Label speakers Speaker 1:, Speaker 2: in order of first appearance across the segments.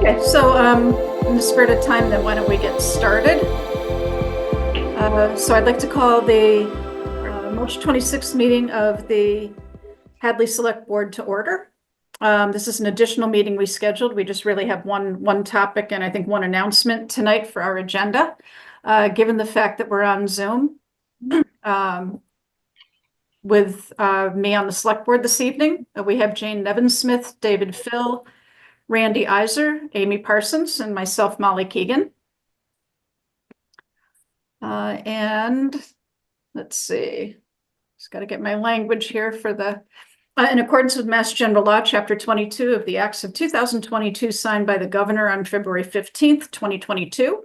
Speaker 1: Okay, so in the spirit of time, then why don't we get started? So I'd like to call the March 26th meeting of the Hadley Select Board to order. This is an additional meeting we scheduled. We just really have one topic and I think one announcement tonight for our agenda. Given the fact that we're on Zoom with me on the Select Board this evening, we have Jane Nevin-Smith, David Phil, Randy Iser, Amy Parsons, and myself, Molly Keegan. And let's see, just got to get my language here for the, in accordance with Mass General Law, Chapter 22 of the Acts of 2022, signed by the Governor on February 15th, 2022.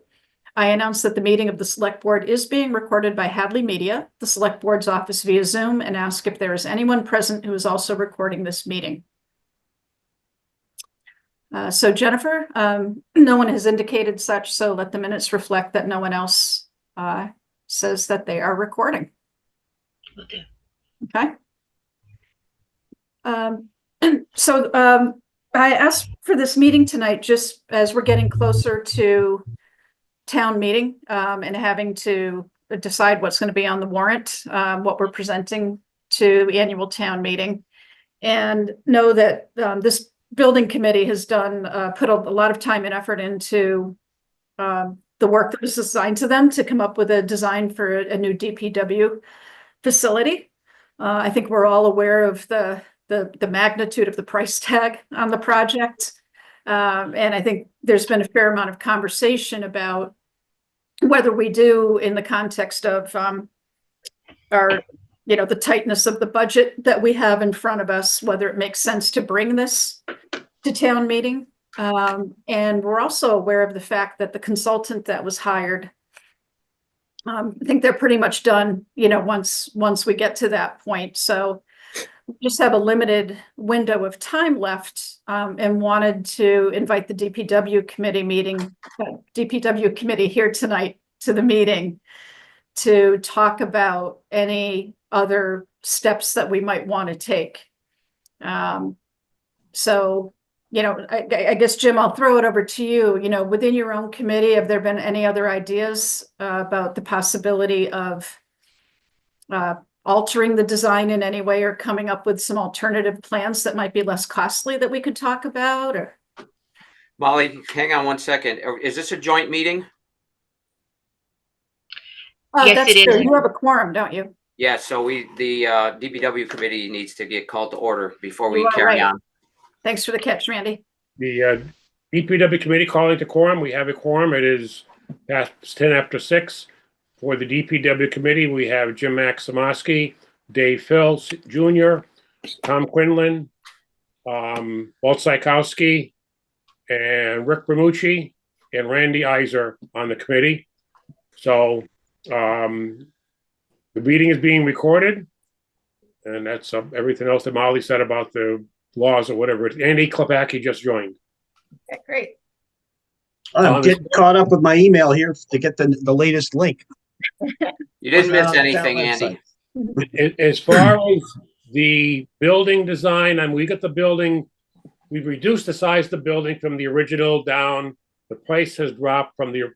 Speaker 1: I announce that the meeting of the Select Board is being recorded by Hadley Media, the Select Board's office via Zoom, and ask if there is anyone present who is also recording this meeting. So Jennifer, no one has indicated such, so let the minutes reflect that no one else says that they are recording. Okay. So I asked for this meeting tonight just as we're getting closer to town meeting and having to decide what's going to be on the warrant, what we're presenting to the annual town meeting, and know that this building committee has done put a lot of time and effort into the work that was assigned to them to come up with a design for a new DPW facility. I think we're all aware of the magnitude of the price tag on the project. And I think there's been a fair amount of conversation about whether we do, in the context of our, the tightness of the budget that we have in front of us, whether it makes sense to bring this to town meeting. And we're also aware of the fact that the consultant that was hired, I think they're pretty much done, once we get to that point. So we just have a limited window of time left, and wanted to invite the DPW committee here tonight to the meeting to talk about any other steps that we might want to take. So, I guess, Jim, I'll throw it over to you. Within your own committee, have there been any other ideas about the possibility of altering the design in any way or coming up with some alternative plans that might be less costly that we could talk about? Or
Speaker 2: Molly, hang on one second. Is this a joint meeting?
Speaker 3: Yes, it is.
Speaker 1: You have a quorum, don't you?
Speaker 2: Yeah, so the DPW committee needs to get called to order before we carry
Speaker 1: right
Speaker 2: on.
Speaker 1: Thanks for the catch, Randy.
Speaker 4: The DPW committee calling to quorum. We have a quorum. It is past 10 after 6. For the DPW committee, we have Jim Maximowski, Dave Phil Jr., Tom Quinlan, Walt Sykowski, and Rick Ramucci, and Randy Iser on the committee. So the meeting is being recorded, and that's everything else that Molly said about the laws or whatever. Andy Klepacki just joined.
Speaker 1: Okay, great.
Speaker 5: I'm getting caught up with my email here to get the latest link.
Speaker 2: You didn't miss anything, Andy.
Speaker 4: As far as the building design, and we got the building, we've reduced the size of the building from the original down. The price has dropped from the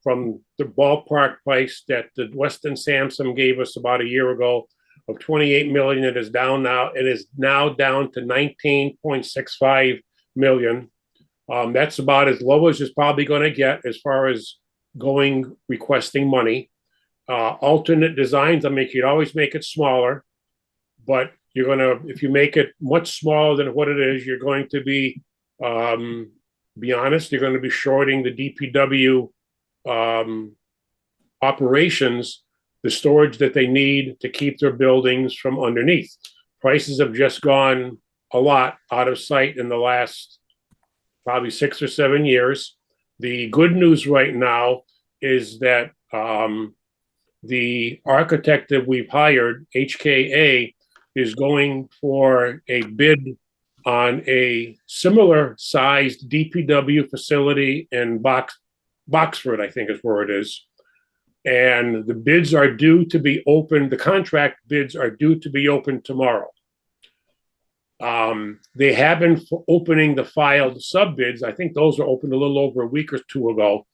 Speaker 4: ballpark price that the Weston Sampson gave us about a year ago of $28 million. It is down now. It is now down to $19.65 million. That's about as low as it's probably going to get as far as requesting money. Alternate designs, you could always make it smaller, but if you make it much smaller than what it is, you're going to be honest, you're going to be shorting the DPW operations the storage that they need to keep their buildings from underneath. Prices have just gone a lot out of sight in the last probably 6 or 7 years. The good news right now is that the architect that we've hired, HKA, is going for a bid on a similar sized DPW facility in Boxford, I think is where it is. And the bids are due to be open. The contract bids are due to be open tomorrow. They have been opening the filed sub bids. I think those were opened a little over a week or two ago.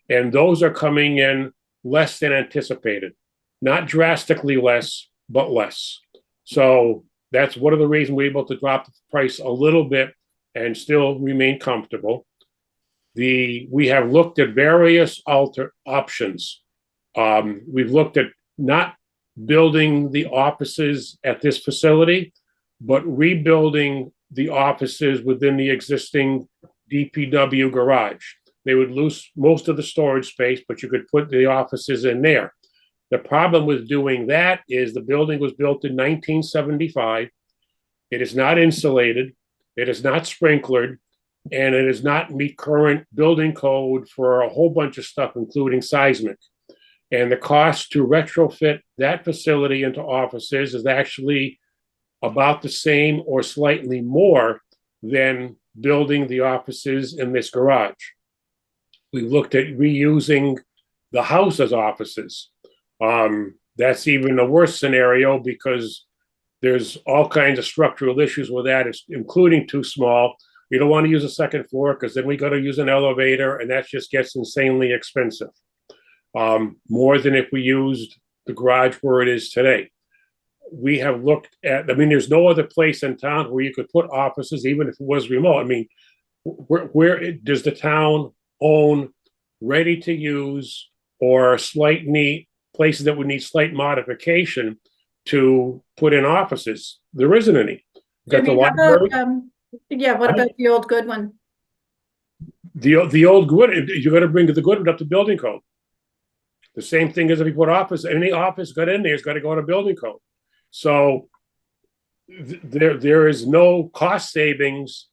Speaker 4: And those are coming in less than anticipated. Not drastically less, but less. So that's one of the reasons we're able to drop the price a little bit and still remain comfortable. We have looked at various options. We've looked at not building the offices at this facility, but rebuilding the offices within the existing DPW garage. They would lose most of the storage space, but you could put the offices in there. The problem with doing that is the building was built in 1975. It is not insulated. It is not sprinklered, and it does not meet current building code for a whole bunch of stuff, including seismic. And the cost to retrofit that facility into offices is actually about the same or slightly more than building the offices in this garage. We looked at reusing the house as offices. That's even a worse scenario because there's all kinds of structural issues with that, including too small. We don't want to use a second floor because then we got to use an elevator, and that just gets insanely expensive. More than if we used the garage where it is today. We have looked at, there's no other place in town where you could put offices, even if it was remote. Where does the town own ready to use or slight need places that would need slight modification to put in offices? There isn't any. Got the library.
Speaker 1: What about the old Goodwin?
Speaker 4: The old Goodwin, you're going to bring the Goodwin up to building code. The same thing as if you put office, any office got in there, it's got to go to building code. So there is no cost savings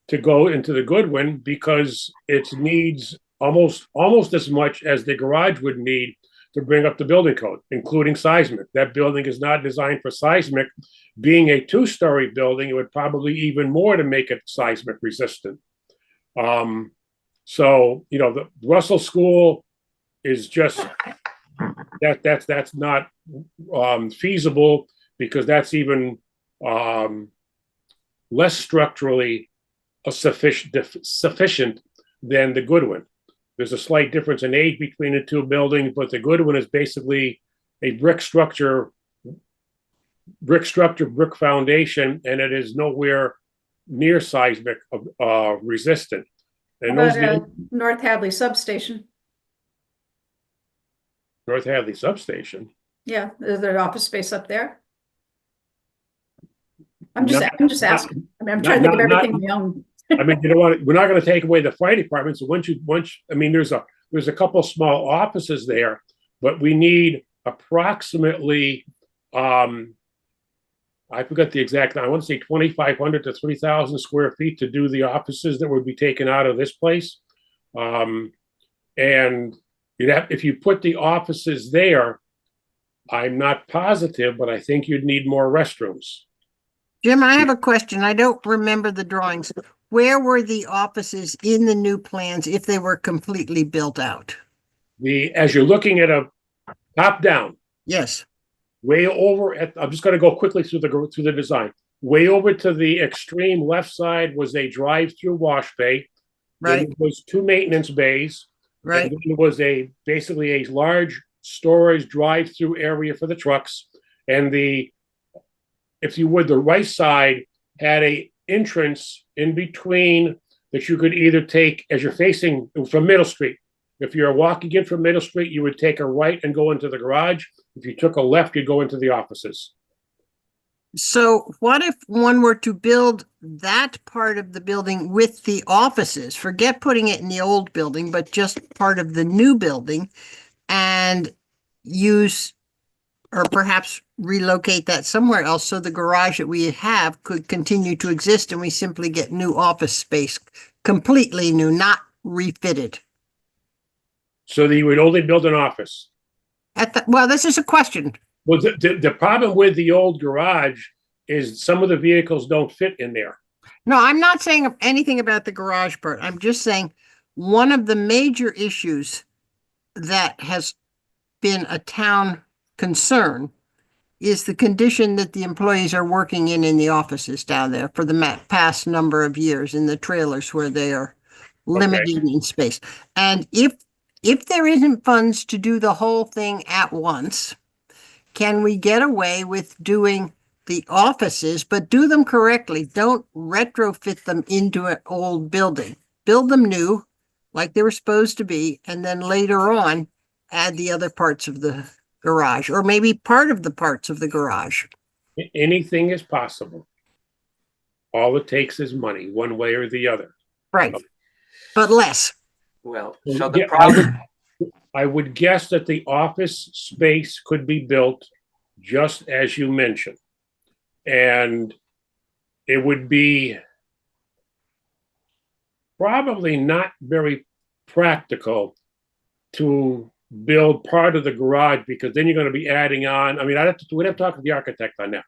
Speaker 4: to go into the Goodwin because it needs almost as much as the garage would need to bring up the building code, including seismic. That building is not designed for seismic. Being a two-story building, it would probably even more to make it seismic resistant. So, the Russell School is just that's not feasible because that's even less structurally sufficient than the Goodwin. There's a slight difference in age between the two buildings, but the Goodwin is basically a brick structure, brick foundation, and it is nowhere near seismic resistant. And those
Speaker 1: North Hadley substation.
Speaker 4: North Hadley substation.
Speaker 1: Yeah, is there office space up there? I'm just asking. I'm trying to think of everything we own.
Speaker 4: We're not going to take away the fire department. So there's a couple small offices there, but we need approximately, I forgot the exact, I want to say 2,500 to 3,000 square feet to do the offices that would be taken out of this place. And if you put the offices there, I'm not positive, but I think you'd need more restrooms.
Speaker 3: Jim, I have a question. I don't remember the drawings. Where were the offices in the new plans if they were completely built out?
Speaker 4: As you're looking at a top down.
Speaker 3: Yes.
Speaker 4: Way over I'm just going to go quickly through the design. Way over to the extreme left side was a drive-through wash bay.
Speaker 3: Right.
Speaker 4: Then it was 2 maintenance bays.
Speaker 3: Right.
Speaker 4: And then it was basically a large storage drive-through area for the trucks. And if you would, the right side had a entrance in between that you could either take as you're facing from Middle Street. If you're walking in from Middle Street, you would take a right and go into the garage. If you took a left, you'd go into the offices.
Speaker 3: So what if one were to build that part of the building with the offices? Forget putting it in the old building, but just part of the new building and use or perhaps relocate that somewhere else so the garage that we have could continue to exist and we simply get new office space, completely new, not refitted.
Speaker 4: So that you would only build an office.
Speaker 3: Well, this is a question.
Speaker 4: Well, the problem with the old garage is some of the vehicles don't fit in there.
Speaker 3: No, I'm not saying anything about the garage part. I'm just saying one of the major issues that has been a town concern is the condition that the employees are working in the offices down there for the past number of years in the trailers where they are limited in space. And if there isn't funds to do the whole thing at once, can we get away with doing the offices, but do them correctly? Don't retrofit them into an old building. Build them new, like they were supposed to be, and then later on, add the other parts of the garage, or maybe part of the parts of the garage.
Speaker 4: Anything is possible. All it takes is money, one way or the other.
Speaker 3: Right. But less.
Speaker 2: Well, so the
Speaker 4: Yeah,
Speaker 2: problem,
Speaker 4: I would guess that the office space could be built just as you mentioned. And it would be probably not very practical to build part of the garage, because then you're going to be adding on. I mean, we'd have to talk to the architect on that.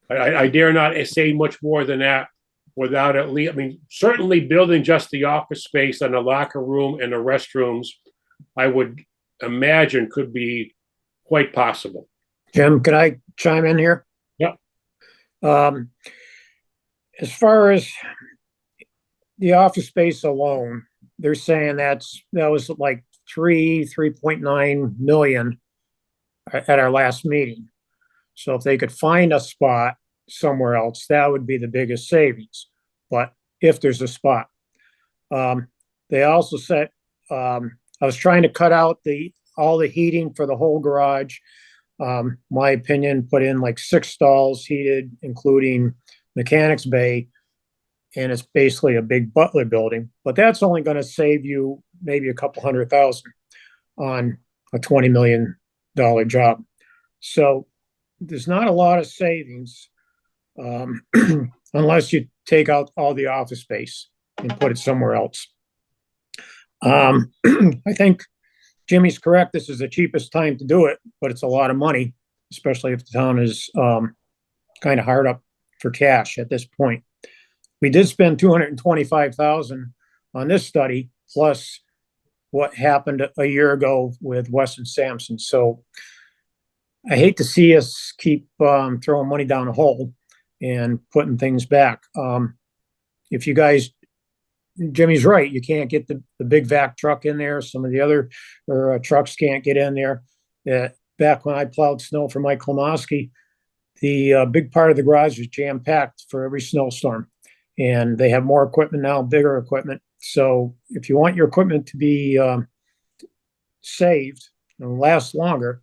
Speaker 4: I dare not say much more than that without at least, I mean, certainly building just the office space and the locker room and the restrooms, I would imagine could be quite possible.
Speaker 6: Jim, can I chime in here?
Speaker 4: Yep.
Speaker 6: As far as the office space alone, they're saying that was like 3.9 million at our last meeting. So if they could find a spot somewhere else, that would be the biggest savings. But if there's a spot, they also said, I was trying to cut out all the heating for the whole garage. My opinion, put in like 6 stalls heated, including mechanics bay, and it's basically a big butler building. But that's only going to save you maybe a couple $100,000 on a $20 million job. So there's not a lot of savings unless you take out all the office space and put it somewhere else. I think Jimmy's correct. This is the cheapest time to do it, but it's a lot of money, especially if the town is kind of hard up for cash at this point. We did spend $225,000 on this study, plus what happened a year ago with Weston Sampson. So I hate to see us keep throwing money down a hole and putting things back. If you guys, Jimmy's right, you can't get the big vac truck in there. Some of the other trucks can't get in there. Back when I plowed snow for Mike Klomoski, the big part of the garage was jam-packed for every snowstorm. And they have more equipment now, bigger equipment. So if you want your equipment to be saved and last longer,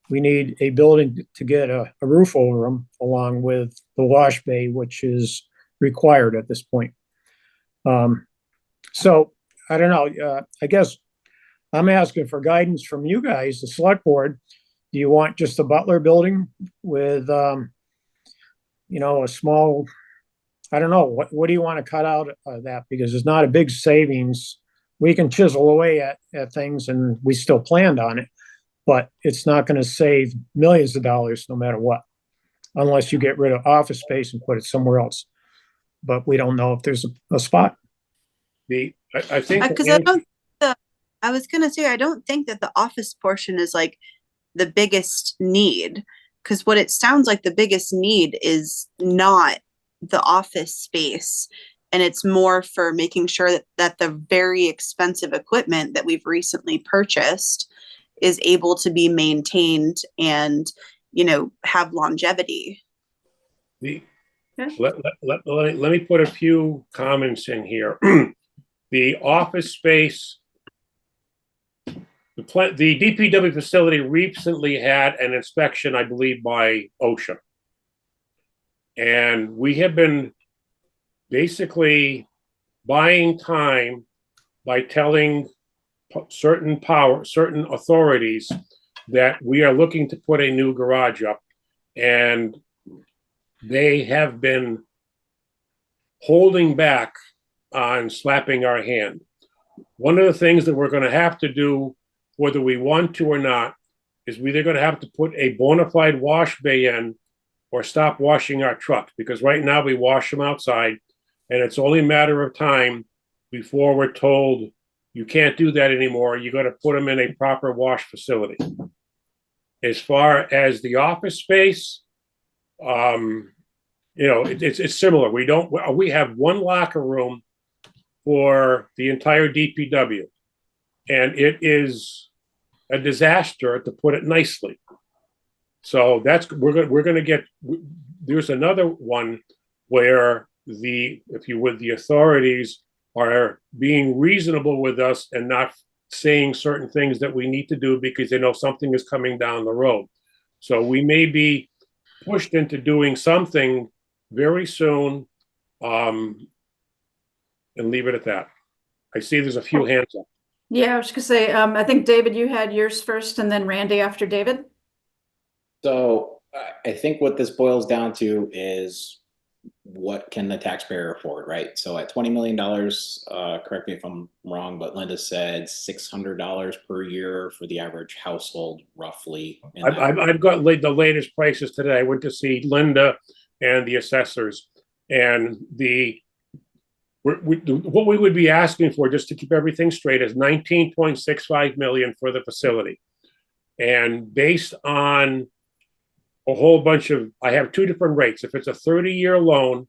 Speaker 6: we need a building to get a roof over them, along with the wash bay, which is required at this point. So I don't know. I guess I'm asking for guidance from you guys, the select board. Do you want just a butler building with, a small, I don't know, what do you want to cut out of that? Because it's not a big savings. We can chisel away at things, and we still planned on it, but it's not going to save millions of dollars no matter what, unless you get rid of office space and put it somewhere else. But we don't know if there's a spot.
Speaker 4: I think
Speaker 7: Because I was gonna say, I don't think that the office portion is like the biggest need, because what it sounds like the biggest need is not the office space, and it's more for making sure that the very expensive equipment that we've recently purchased is able to be maintained and, have longevity.
Speaker 4: Let me put a few comments in here. The office space, the DPW facility recently had an inspection, I believe, by OSHA. And we have been basically buying time by telling certain authorities that we are looking to put a new garage up. And they have been holding back on slapping our hand. One of the things that we're going to have to do, whether we want to or not, is we're either going to have to put a bona fide wash bay in or stop washing our trucks, because right now we wash them outside, and it's only a matter of time before we're told you can't do that anymore. You got to put them in a proper wash facility. As far as the office space, it's similar. We have one locker room for the entire DPW, and it is a disaster, to put it nicely. So we're gonna get. There's another one where the authorities are being reasonable with us and not saying certain things that we need to do because they know something is coming down the road. So we may be pushed into doing something very soon, and leave it at that. I see there's a few hands up.
Speaker 1: Yeah, I was gonna say, I think David, you had yours first and then Randy after David.
Speaker 8: So I think what this boils down to is what can the taxpayer afford, right? So at $20 million, correct me if I'm wrong, but Linda said $600 per year for the average household, roughly.
Speaker 4: I've got the latest prices today. I went to see Linda and the assessors, and what we would be asking for, just to keep everything straight, is 19.65 million for the facility. And based on a whole bunch of, I have two different rates. If it's a 30-year loan,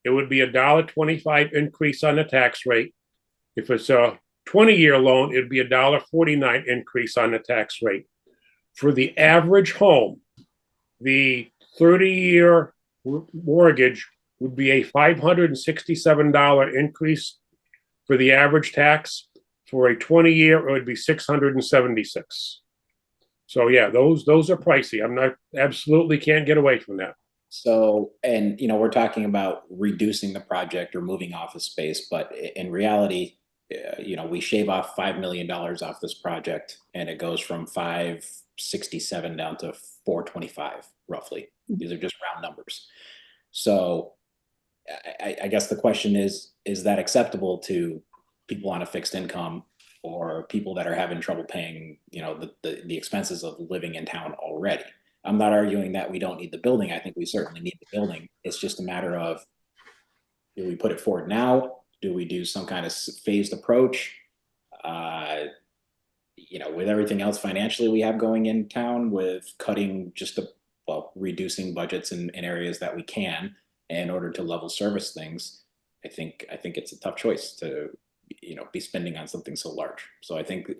Speaker 4: it would be $1.25 increase on the tax rate. If it's a 20-year loan, it'd be $1.49 increase on the tax rate. For the average home, the 30-year mortgage would be a $567 increase for the average tax. For a 20-year, it would be $676. So yeah, those are pricey. Absolutely can't get away from that.
Speaker 8: So, and we're talking about reducing the project or moving office space, but in reality, we shave off $5 million off this project, and it goes from 567 down to 425, roughly. These are just round numbers. So, I guess the question is that acceptable to people on a fixed income, or people that are having trouble paying, the expenses of living in town already? I'm not arguing that we don't need the building. I think we certainly need the building. It's just a matter of, do we put it forward now? Do we do some kind of phased approach? With everything else financially we have going in town, with cutting reducing budgets in areas that we can in order to level service things, I think it's a tough choice to be spending on something so large. So I think,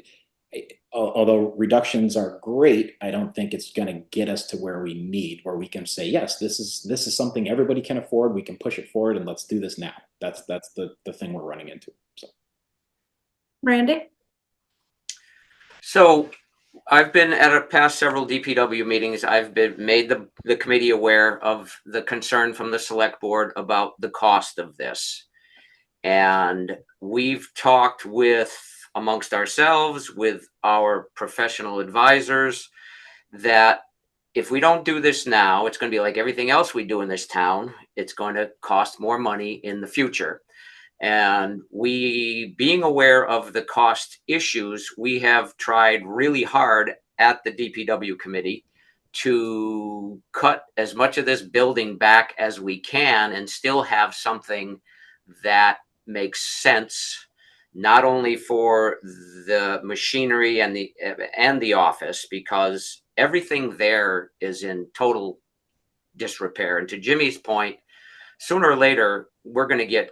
Speaker 8: although reductions are great, I don't think it's going to get us to where we need, where we can say, yes, this is something everybody can afford. We can push it forward, and let's do this now. That's the thing we're running into. So,
Speaker 1: Randy?
Speaker 2: So I've been at a past several DPW meetings. I've been made the committee aware of the concern from the select board about the cost of this. And we've talked amongst ourselves, with our professional advisors, that if we don't do this now, it's going to be like everything else we do in this town. It's going to cost more money in the future. And we, being aware of the cost issues, we have tried really hard at the DPW committee to cut as much of this building back as we can and still have something that makes sense, not only for the machinery and the office, because everything there is in total disrepair. And to Jimmy's point, sooner or later, we're going to get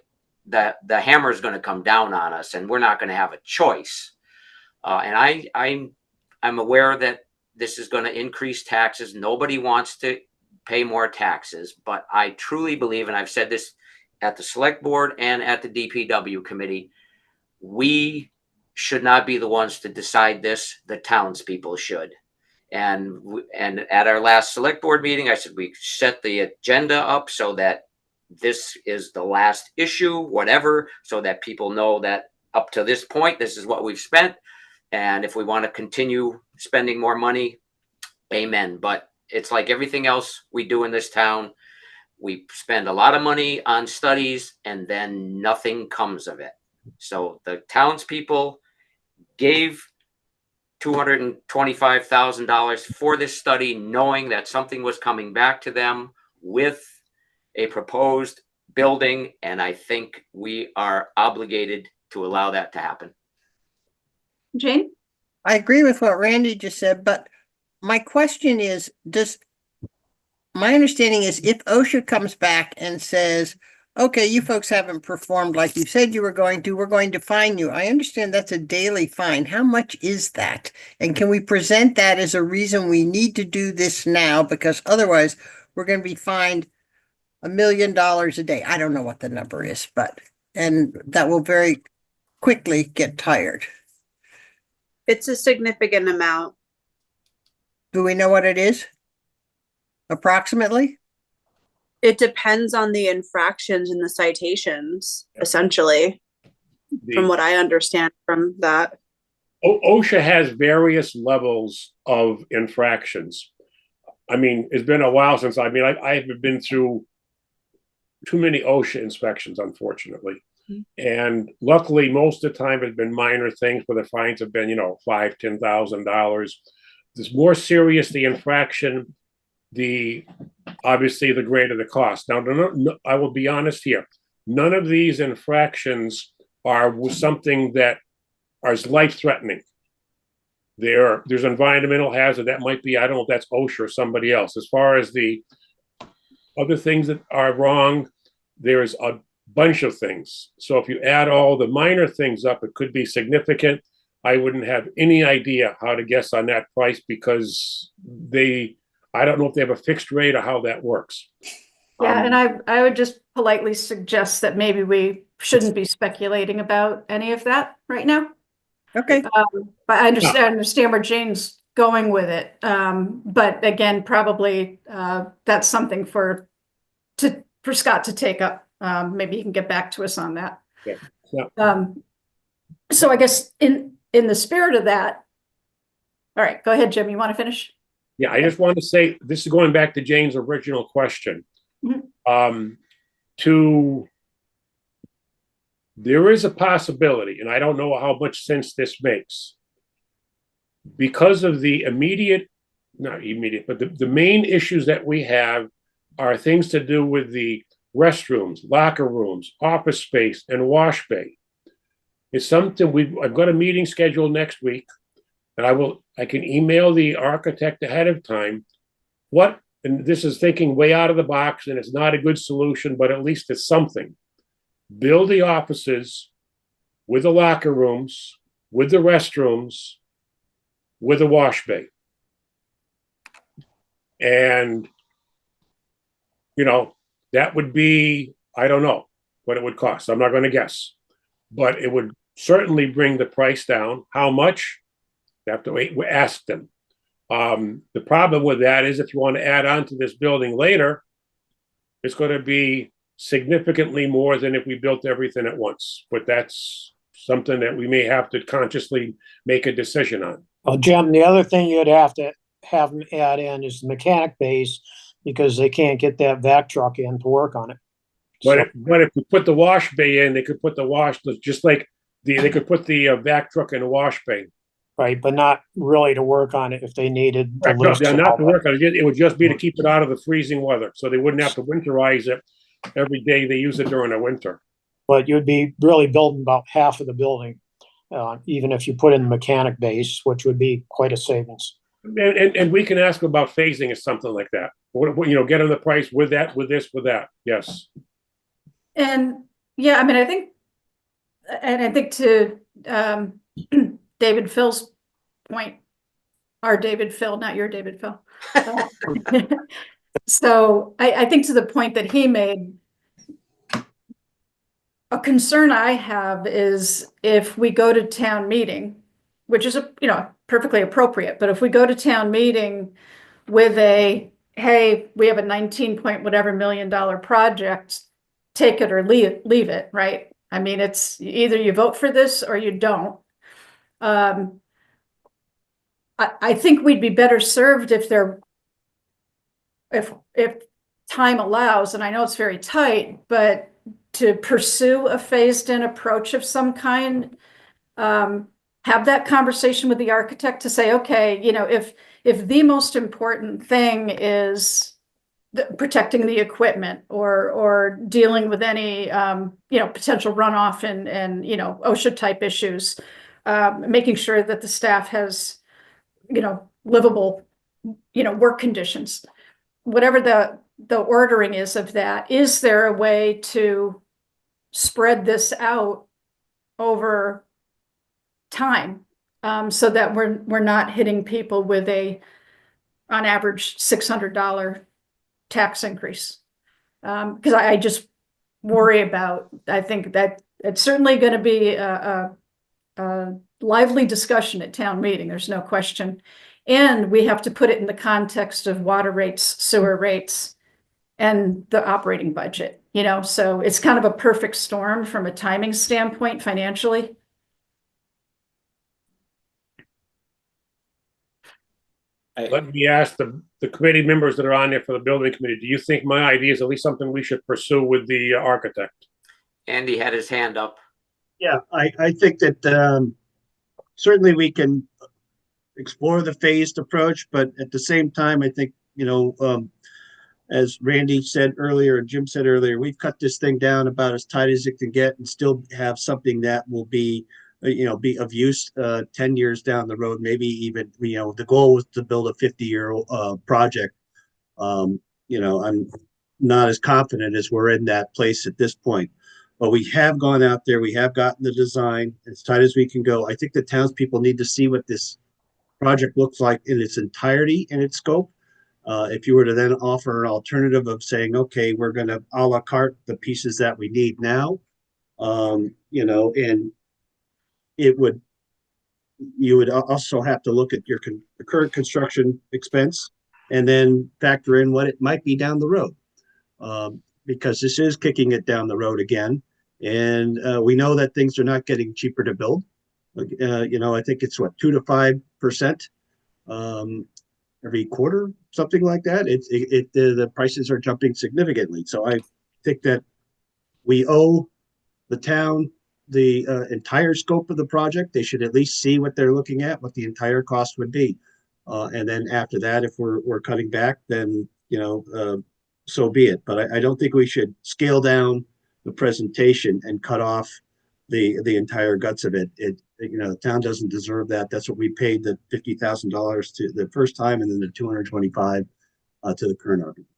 Speaker 2: that the hammer is going to come down on us, and we're not going to have a choice. And I'm aware that this is going to increase taxes. Nobody wants to pay more taxes, but I truly believe, and I've said this at the select board and at the DPW committee, we should not be the ones to decide this. The townspeople should. And at our last select board meeting, I said we set the agenda up so that this is the last issue, whatever, so that people know that up to this point, this is what we've spent. And if we want to continue spending more money, amen. But it's like everything else we do in this town. We spend a lot of money on studies, and then nothing comes of it. So the townspeople gave $225,000 for this study, knowing that something was coming back to them with a proposed building. And I think we are obligated to allow that to happen.
Speaker 1: Jane?
Speaker 3: I agree with what Randy just said, but my question is, my understanding is if OSHA comes back and says, okay, you folks haven't performed like you said you were going to, we're going to fine you. I understand that's a daily fine. How much is that? And can we present that as a reason we need to do this now? Because otherwise we're going to be fined $1 million a day. I don't know what the number is, and that will very quickly get tired.
Speaker 7: It's a significant amount.
Speaker 3: Do we know what it is? Approximately?
Speaker 7: It depends on the infractions and the citations, essentially, from what I understand from that.
Speaker 4: OSHA has various levels of infractions. I mean, it's been a while since, I haven't been through too many OSHA inspections, unfortunately. And luckily, most of the time it's been minor things where the fines have been, $5,000, $10,000. The more serious the infraction, obviously the greater the cost. Now, I will be honest here. None of these infractions are something that are life-threatening. There's environmental hazard that might be, I don't know if that's OSHA or somebody else. As far as the other things that are wrong, there's a bunch of things. So if you add all the minor things up, it could be significant. I wouldn't have any idea how to guess on that price because I don't know if they have a fixed rate or how that works.
Speaker 1: Yeah, and I would just politely suggest that maybe we shouldn't be speculating about any of that right now.
Speaker 3: Okay.
Speaker 1: But I understand where Jane's going with it. But again, probably that's something for Scott to take up. Maybe he can get back to us on that.
Speaker 4: Yeah.
Speaker 1: So I guess in the spirit of that, all right, go ahead, Jim. You want to finish?
Speaker 4: Yeah, I just want to say, this is going back to Jane's original question. There is a possibility, and I don't know how much sense this makes, because of the not immediate, but the main issues that we have are things to do with the restrooms, locker rooms, office space, and wash bay. It's something I've got a meeting scheduled next week, and I can email the architect ahead of time. And this is thinking way out of the box, and it's not a good solution, but at least it's something. Build the offices with the locker rooms, with the restrooms, with a wash bay. And, that would be, I don't know what it would cost. I'm not going to guess. But it would certainly bring the price down. How much? You have to ask them. The problem with that is if you want to add on to this building later, it's going to be significantly more than if we built everything at once. But that's something that we may have to consciously make a decision on.
Speaker 6: Well, Jim, the other thing you'd have to have them add in is the mechanic bays because they can't get that vac truck in to work on it.
Speaker 4: But if we put the wash bay in, they could put the wash, just like they could put the vac truck in a wash bay.
Speaker 6: Right, but not really to work on it if they needed to
Speaker 4: Not to work on it. It would just be to keep it out of the freezing weather, so they wouldn't have to winterize it every day they use it during the winter.
Speaker 6: But you'd be really building about half of the building, even if you put in the mechanic base, which would be quite a savings.
Speaker 4: And we can ask about phasing or something like that. Get on the price with that, with this, with that. Yes.
Speaker 1: And yeah, I think to David Phil's point, our David Phil, not your David Phil. So I think to the point that he made, a concern I have is if we go to town meeting, which is perfectly appropriate, but if we go to town meeting with hey, we have a 19 point whatever $1 million project, take it or leave it, right? I mean, it's either you vote for this or you don't. I think we'd be better served if time allows, and I know it's very tight, but to pursue a phased-in approach of some kind, have that conversation with the architect to say, okay, if the most important thing is protecting the equipment or dealing with any potential runoff and OSHA type issues, making sure that the staff has livable work conditions. Whatever the ordering is of that, is there a way to spread this out over time, so that we're not hitting people with on average, $600 tax increase? Because I just worry about, I think that it's certainly going to be a lively discussion at town meeting, there's no question. And we have to put it in the context of water rates, sewer rates, and the operating budget, so it's kind of a perfect storm from a timing standpoint financially.
Speaker 4: Let me ask the committee members that are on there for the building committee, do you think my idea is at least something we should pursue with the architect?
Speaker 2: Andy had his hand up.
Speaker 5: Yeah, I think that certainly we can explore the phased approach, but at the same time, I think, as Randy said earlier and Jim said earlier, we've cut this thing down about as tight as it can get and still have something that will be of use 10 years down the road, maybe even, the goal was to build a 50-year project. I'm not as confident as we're in that place at this point. But we have gone out there, we have gotten the design as tight as we can go. I think the townspeople need to see what this project looks like in its entirety, in its scope. If you were to then offer an alternative of saying, okay, we're going to a la carte the pieces that we need now, and you would also have to look at your current construction expense and then factor in what it might be down the road, because this is kicking it down the road again. And we know that things are not getting cheaper to build. I think it's 2 to 5% every quarter, something like that. The prices are jumping significantly. So I think that we owe the town the entire scope of the project. They should at least see what they're looking at, what the entire cost would be. And then after that, if we're cutting back, then, so be it. But I don't think we should scale down the presentation and cut off the entire guts of it. The town doesn't deserve that. That's what we paid the $50,000 to the first time, and then the $225 to the current architect.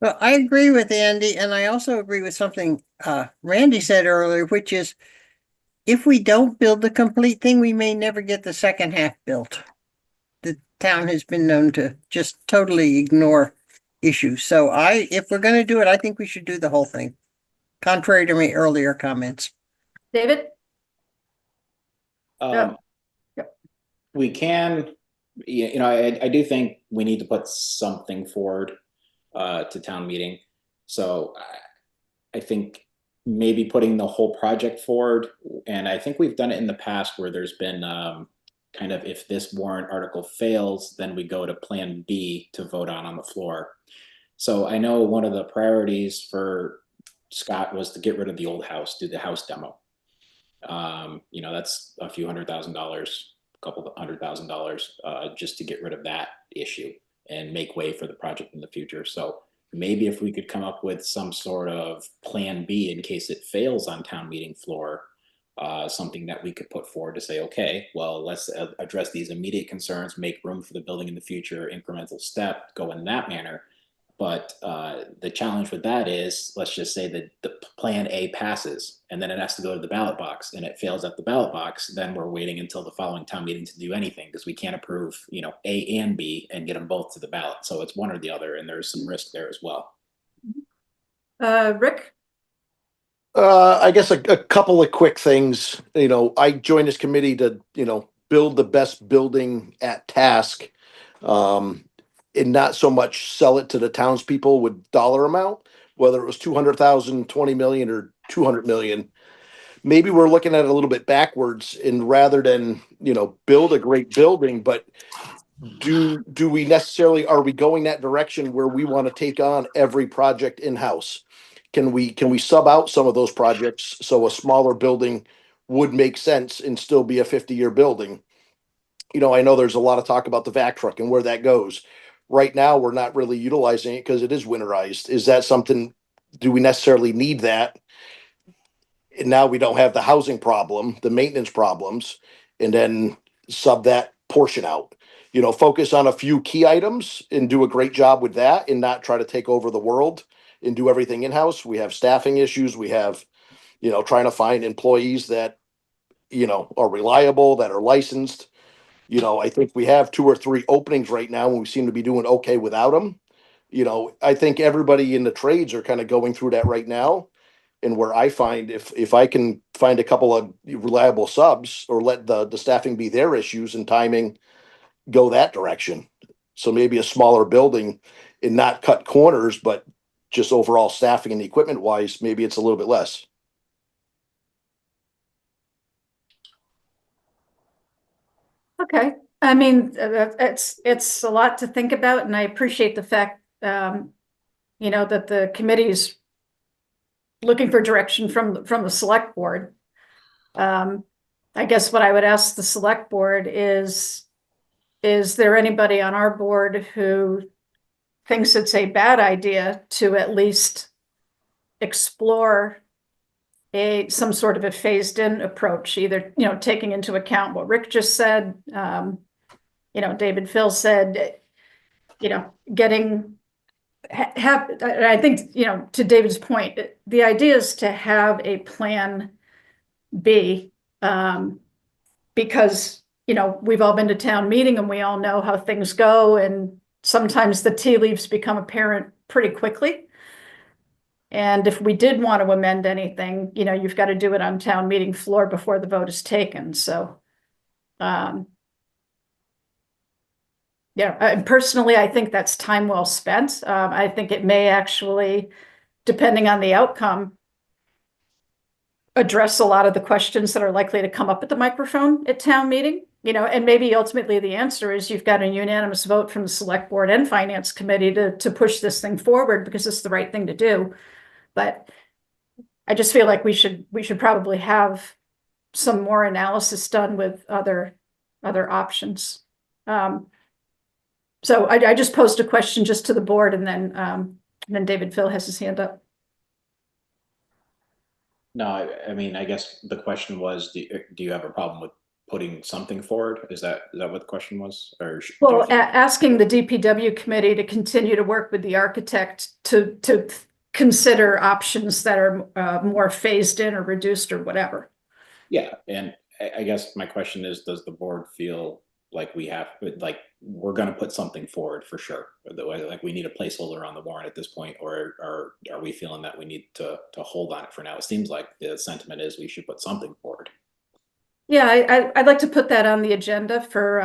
Speaker 3: Well, I agree with Andy, and I also agree with something Randy said earlier, which is if we don't build the complete thing, we may never get the second half built. The town has been known to just totally ignore issues. So if we're going to do it, I think we should do the whole thing, contrary to my earlier comments.
Speaker 1: David?
Speaker 8: We can, I do think we need to put something forward to town meeting. So I think maybe putting the whole project forward, and I think we've done it in the past where there's been kind of, if this warrant article fails, then we go to Plan B to vote on the floor. So I know one of the priorities for Scott was to get rid of the old house, do the house demo. That's a few $100,000, a couple of $100,000 just to get rid of that issue and make way for the project in the future. So maybe if we could come up with some sort of Plan B in case it fails on town meeting floor, something that we could put forward to say, okay, well, let's address these immediate concerns, make room for the building in the future, incremental step, go in that manner. But the challenge with that is, let's just say that the Plan A passes and then it has to go to the ballot box and it fails at the ballot box, then we're waiting until the following town meeting to do anything because we can't approve, A and B and get them both to the ballot. So it's one or the other, and there's some risk there as well.
Speaker 1: Rick?
Speaker 9: I guess a couple of quick things. I joined this committee to, build the best building at task. And not so much sell it to the townspeople with dollar amount, whether it was 200,000, 20 million, or 200 million. Maybe we're looking at it a little bit backwards, and rather than, build a great building, but do we necessarily, are we going that direction where we want to take on every project in-house? Can we sub out some of those projects so a smaller building would make sense and still be a 50-year building? I know there's a lot of talk about the vac truck and where that goes. Right now, we're not really utilizing it because it is winterized. Is that something, do we necessarily need that? And now we don't have the housing problem, the maintenance problems, and then sub that portion out. focus on a few key items and do a great job with that and not try to take over the world and do everything in-house. We have staffing issues. We have, trying to find employees that, are reliable, that are licensed. I think we have 2 or 3 openings right now and we seem to be doing okay without them. I think everybody in the trades are kind of going through that right now. And where I find if I can find a couple of reliable subs or let the staffing be their issues and timing, go that direction. So maybe a smaller building and not cut corners, but just overall staffing and equipment wise, maybe it's a little bit less.
Speaker 1: Okay, I mean, it's a lot to think about, and I appreciate the fact, that the committee's looking for direction from the select board. I guess what I would ask the select board is there anybody on our board who thinks it's a bad idea to at least explore some sort of a phased-in approach, either, taking into account what Rick just said, David Phil said, I think, to David's point, the idea is to have a plan B, because, we've all been to town meeting and we all know how things go, and sometimes the tea leaves become apparent pretty quickly. And if we did want to amend anything, you've got to do it on town meeting floor before the vote is taken. So, personally, I think that's time well spent. I think it may actually, depending on the outcome, address a lot of the questions that are likely to come up at the microphone at town meeting, and maybe ultimately the answer is you've got a unanimous vote from the select board and finance committee to push this thing forward because it's the right thing to do. But I just feel like we should probably have some more analysis done with other options. So I just posed a question just to the board, and then David Phil has his hand up.
Speaker 8: No, I mean, I guess the question was, do you have a problem with putting something forward? Is that what the question was? Or
Speaker 1: well, asking the DPW committee to continue to work with the architect to consider options that are more phased in or reduced or whatever.
Speaker 8: Yeah, and I guess my question is, does the board feel like we're going to put something forward for sure? Like we need a placeholder on the warrant at this point, or are we feeling that we need to hold on it for now? It seems like the sentiment is we should put something forward.
Speaker 1: Yeah, I'd like to put that on the agenda for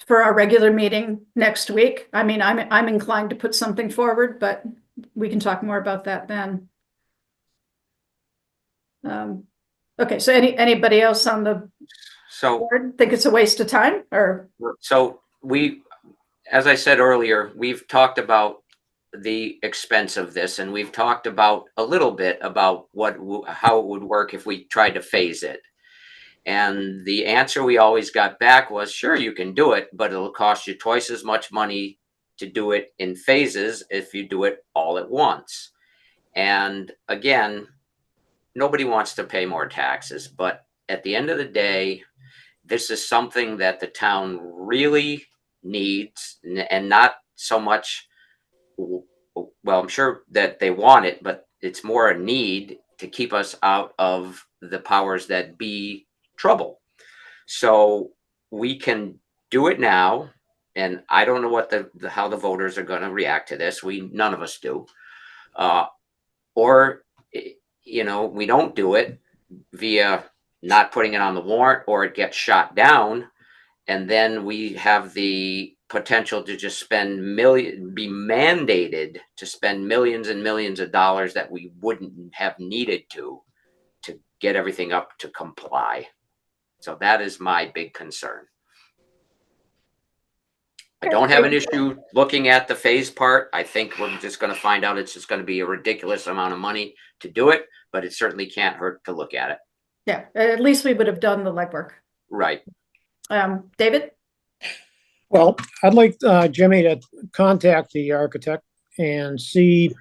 Speaker 1: our regular meeting next week. I mean, I'm inclined to put something forward, but we can talk more about that then. Okay, so anybody else on the board think it's a waste of time? Or
Speaker 2: so as I said earlier, we've talked about the expense of this, and we've talked about a little bit about how it would work if we tried to phase it. And the answer we always got back was, sure, you can do it, but it'll cost you twice as much money to do it in phases if you do it all at once. And again, nobody wants to pay more taxes, but at the end of the day, this is something that the town really needs, and not so much, well, I'm sure that they want it, but it's more a need to keep us out of the powers that be trouble. So we can do it now, and I don't know what how the voters are going to react to this. None of us do. Or we don't do it via not putting it on the warrant, or it gets shot down, and then we have the potential to just be mandated to spend millions and millions of dollars that we wouldn't have needed to get everything up to comply. So that is my big concern. I don't have an issue looking at the phase part. I think we're just going to find out it's just going to be a ridiculous amount of money to do it, but it certainly can't hurt to look at it.
Speaker 1: Yeah, at least we would have done the legwork.
Speaker 2: Right.
Speaker 1: David?
Speaker 6: Well, I'd like Jimmy to contact the architect and see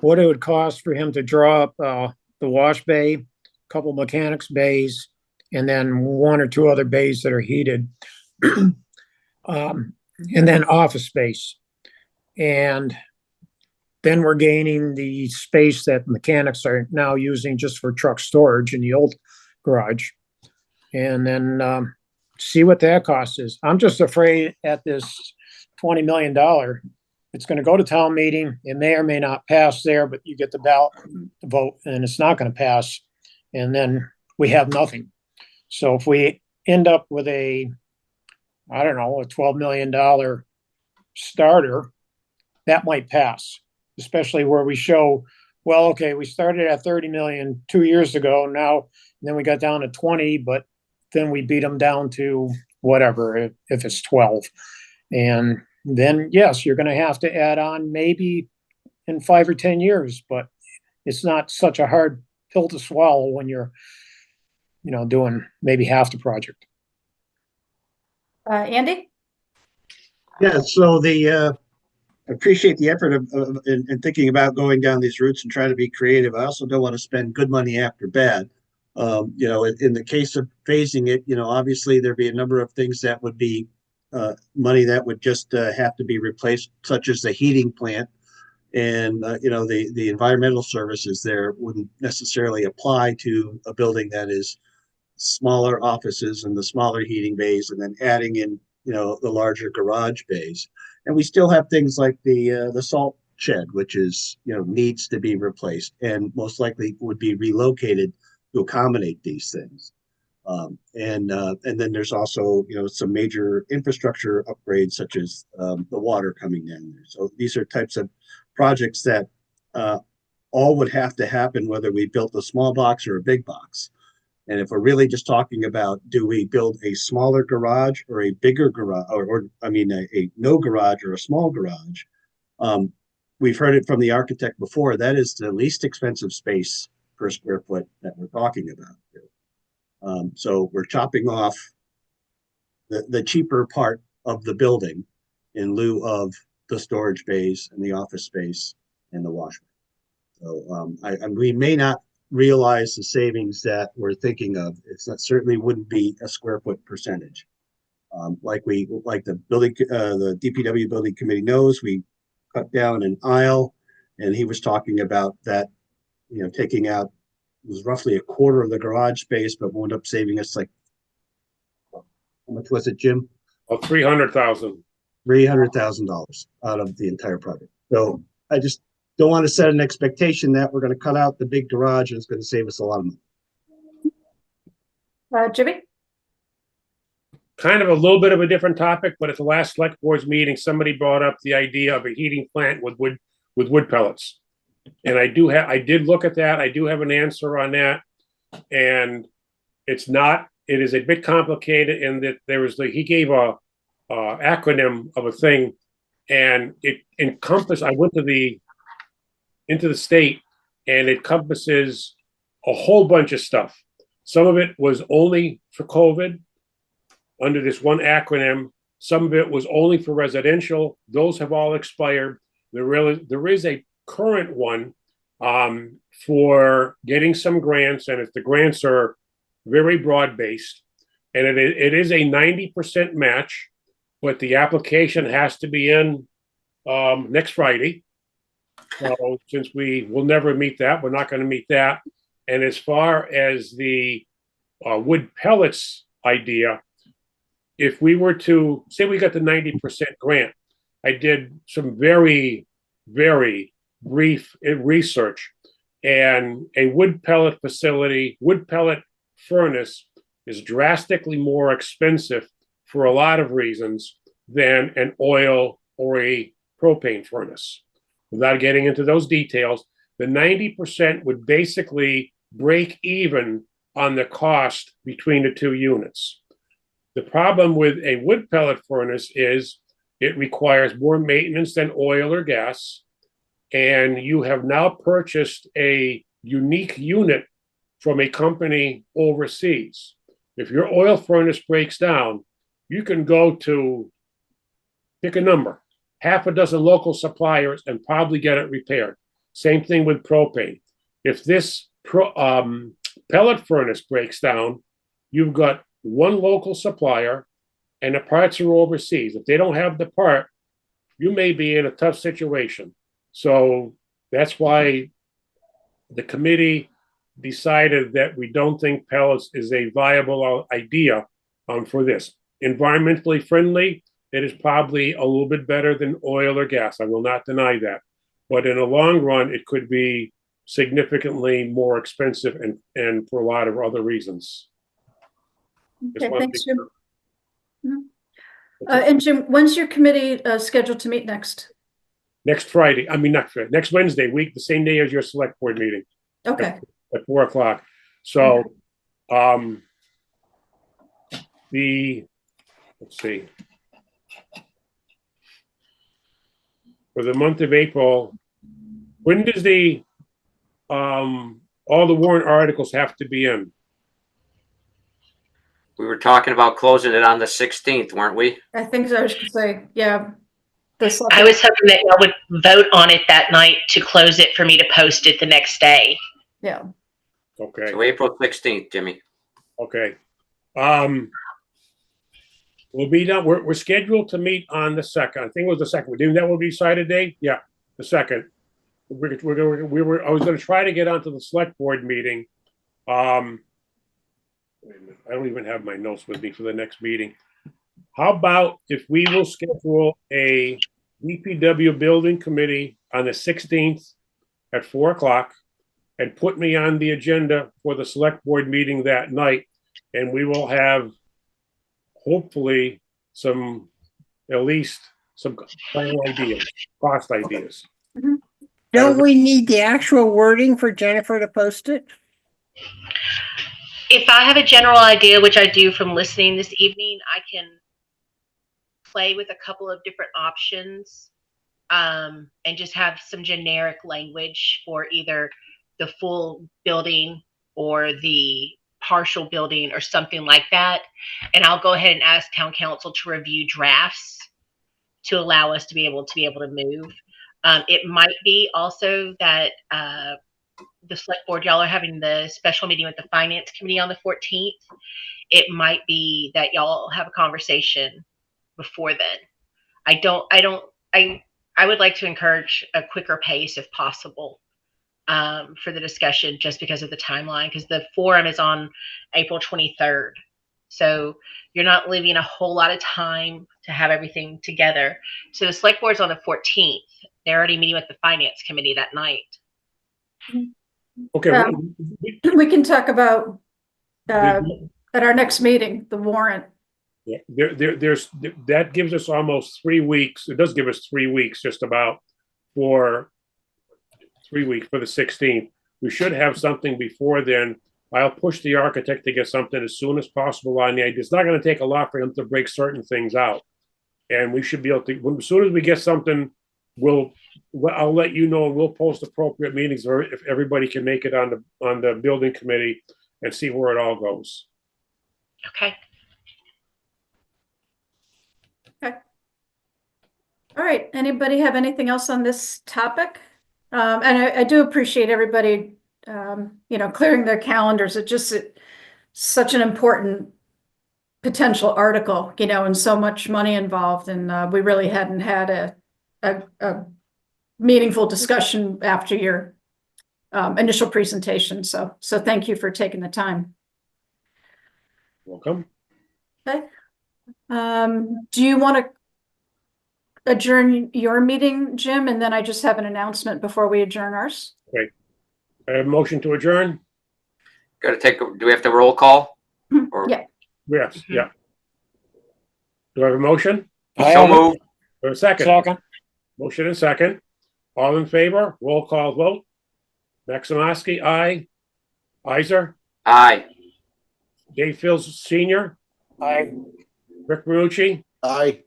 Speaker 6: what it would cost for him to draw up the wash bay, a couple mechanics bays, and then 1 or 2 other bays that are heated. And then office space. And then we're gaining the space that mechanics are now using just for truck storage in the old garage. And then see what that cost is. I'm just afraid at this $20 million, it's going to go to town meeting. It may or may not pass there, but you get the ballot vote and it's not going to pass. And then we have nothing. So if we end up with a $12 million starter, that might pass, especially where we show, well, okay, we started at 30 million 2 years ago. Now, then we got down to 20, but then we beat them down to whatever, if it's 12. And then, yes, you're going to have to add on maybe in 5 or 10 years, but it's not such a hard pill to swallow when you're, doing maybe half the project.
Speaker 1: Andy?
Speaker 5: Yeah, so I appreciate the effort in thinking about going down these routes and trying to be creative. I also don't want to spend good money after bad. In the case of phasing it, obviously there'd be a number of things that would be money that would just have to be replaced, such as the heating plant. And, the environmental services there wouldn't necessarily apply to a building that is smaller offices and the smaller heating bays, and then adding in, the larger garage bays. And we still have things like the salt shed, which is, needs to be replaced and most likely would be relocated to accommodate these things. And then there's also, some major infrastructure upgrades, such as the water coming in there. So these are types of projects that all would have to happen whether we built a small box or a big box. And if we're really just talking about, do we build a smaller garage or a bigger garage, a no garage or a small garage? We've heard it from the architect before. That is the least expensive space per square foot that we're talking about. So we're chopping off the cheaper part of the building in lieu of the storage bays and the office space and the washroom. So we may not realize the savings that we're thinking of. Certainly wouldn't be a square foot percentage. Like the DPW building committee knows, we cut down an aisle, and he was talking about that, taking out, it was roughly a quarter of the garage space, but wound up saving us how much was it, Jim?
Speaker 4: $300,000.
Speaker 5: $300,000 out of the entire project. So I just don't want to set an expectation that we're going to cut out the big garage and it's going to save us a lot of money.
Speaker 1: Jimmy?
Speaker 4: Kind of a little bit of a different topic, but at the last select board's meeting, somebody brought up the idea of a heating plant with wood pellets. And I did look at that. I do have an answer on that. And it is a bit complicated in that he gave a acronym of a thing, and it encompassed, I went into the state, and it encompasses a whole bunch of stuff. Some of it was only for COVID under this one acronym. Some of it was only for residential. Those have all expired. There is a current one for getting some grants, and the grants are very broad-based. And it is a 90% match, but the application has to be in next Friday. So since we will never meet that, we're not going to meet that. And as far as the wood pellets idea, if we were to say we got the 90% grant, I did some very, very brief research, and a wood pellet furnace is drastically more expensive for a lot of reasons than an oil or a propane furnace. Without getting into those details, the 90% would basically break even on the cost between the two units. The problem with a wood pellet furnace is it requires more maintenance than oil or gas, and you have now purchased a unique unit from a company overseas. If your oil furnace breaks down, you can go to, pick a number, half a dozen local suppliers and probably get it repaired. Same thing with propane. If this pellet furnace breaks down, you've got one local supplier and the parts are overseas. If they don't have the part, you may be in a tough situation. So that's why the committee decided that we don't think pellets is a viable idea for this. Environmentally friendly, it is probably a little bit better than oil or gas. I will not deny that. But in the long run, it could be significantly more expensive and for a lot of other reasons. Just
Speaker 1: Okay,
Speaker 4: wanted
Speaker 1: thanks,
Speaker 4: to be
Speaker 1: Jim.
Speaker 4: clear.
Speaker 1: Mhm. And Jim, when's your committee scheduled to meet next?
Speaker 4: Next Friday, I mean, not Friday, next Wednesday week, the same day as your select board meeting
Speaker 1: Okay,
Speaker 4: at 4 o'clock. So, let's see. For the month of April, when does all the warrant articles have to be in?
Speaker 2: We were talking about closing it on the 16th, weren't we?
Speaker 1: I think so. I was gonna say, yeah.
Speaker 10: I was hoping that y'all would vote on it that night to close it for me to post it the next day.
Speaker 1: Yeah.
Speaker 4: Okay,
Speaker 2: So April 16th, Jimmy.
Speaker 4: okay. We'll be done. We're scheduled to meet on the 2nd. I think it was the 2nd. Didn't that will be decided date? Yeah, the 2nd. I was gonna try to get onto the select board meeting. Wait a minute, I don't even have my notes with me for the next meeting. How about if we will schedule a DPW building committee on the 16th at 4 o'clock and put me on the agenda for the select board meeting that night, and we will have hopefully at least some plan ideas, cost ideas.
Speaker 3: Don't we need the actual wording for Jennifer to post it?
Speaker 10: If I have a general idea, which I do from listening this evening, I can play with a couple of different options and just have some generic language for either the full building or the partial building or something like that. And I'll go ahead and ask town council to review drafts to allow us to be able to move. It might be also that the select board, y'all are having the special meeting with the finance committee on the 14th. It might be that y'all have a conversation before then. I would like to encourage a quicker pace if possible for the discussion, just because of the timeline, because the forum is on April 23rd. So you're not leaving a whole lot of time to have everything together. So the select board's on the 14th. They're already meeting with the finance committee that night.
Speaker 4: Okay.
Speaker 1: We can talk about at our next meeting, the warrant.
Speaker 4: Yeah, that gives us almost 3 weeks. It does give us 3 weeks, just about, for 3 weeks for the 16th. We should have something before then. I'll push the architect to get something as soon as possible on the idea. It's not going to take a lot for him to break certain things out, and we should be able to. As soon as we get something, I'll let you know, and we'll post appropriate meetings, or if everybody can make it on the building committee, and see where it all goes.
Speaker 10: Okay.
Speaker 1: All right. Anybody have anything else on this topic? And I do appreciate everybody, clearing their calendars. It's such an important potential article, and so much money involved. And we really hadn't had a meaningful discussion after your initial presentation. So thank you for taking the time.
Speaker 4: Welcome.
Speaker 1: Okay. Do you want to adjourn your meeting, Jim? And then I just have an announcement before we adjourn ours.
Speaker 4: Okay. I have a motion to adjourn.
Speaker 2: Do we have to roll call? Or-
Speaker 1: Yeah.
Speaker 4: Yes. Yeah. Do I have a motion?
Speaker 2: So moved.
Speaker 4: Or a second?
Speaker 6: Second.
Speaker 4: Motion and second. All in favor? Roll call vote. Maximowski, aye. Iser,
Speaker 2: Aye.
Speaker 4: Dave Fields Senior,
Speaker 6: Aye.
Speaker 4: Rick Marucci,
Speaker 9: Aye.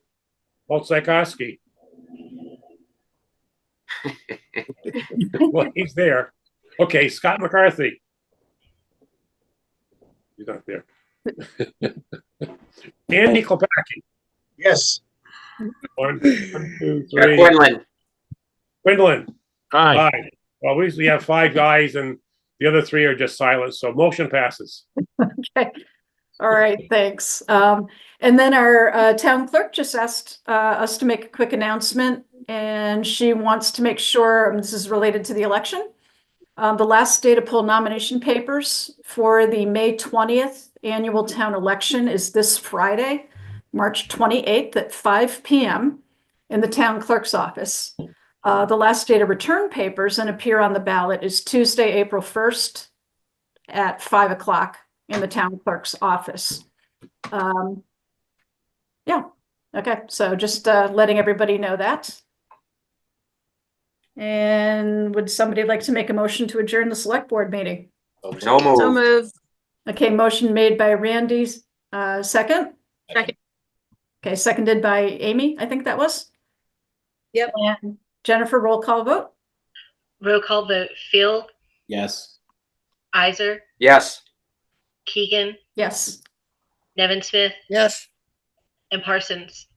Speaker 4: Walt Zykowski. Well, he's there. Okay, Scott McCarthy. He's not there. Andy Klepacki.
Speaker 5: Yes.
Speaker 4: One, two,
Speaker 2: Chuck
Speaker 4: three.
Speaker 2: Quinlan.
Speaker 4: Quinlan.
Speaker 6: Aye.
Speaker 4: Aye. Well, we have 5 guys and the other 3 are just silent, so motion passes.
Speaker 1: Okay. All right, thanks. And then our town clerk just asked us to make a quick announcement, and she wants to make sure, and this is related to the election. The last day to pull nomination papers for the May 20th annual town election is this Friday, March 28th at 5 p.m. in the town clerk's office. The last day to return papers and appear on the ballot is Tuesday, April 1st at 5 o'clock in the town clerk's office. Yeah, okay, so just letting everybody know that. And would somebody like to make a motion to adjourn the select board meeting?
Speaker 2: So moved.
Speaker 7: moved.
Speaker 1: Okay, motion made by Randy, second?
Speaker 10: Second.
Speaker 1: Okay, seconded by Amy, I think that was.
Speaker 7: Yep.
Speaker 1: And Jennifer, roll call vote?
Speaker 10: Roll call vote. Phil,
Speaker 8: Yes.
Speaker 10: Iser,
Speaker 2: Yes.
Speaker 10: Keegan,
Speaker 1: Yes.
Speaker 10: Nevin Smith,
Speaker 3: Yes.
Speaker 10: and Parsons.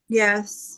Speaker 7: Yes.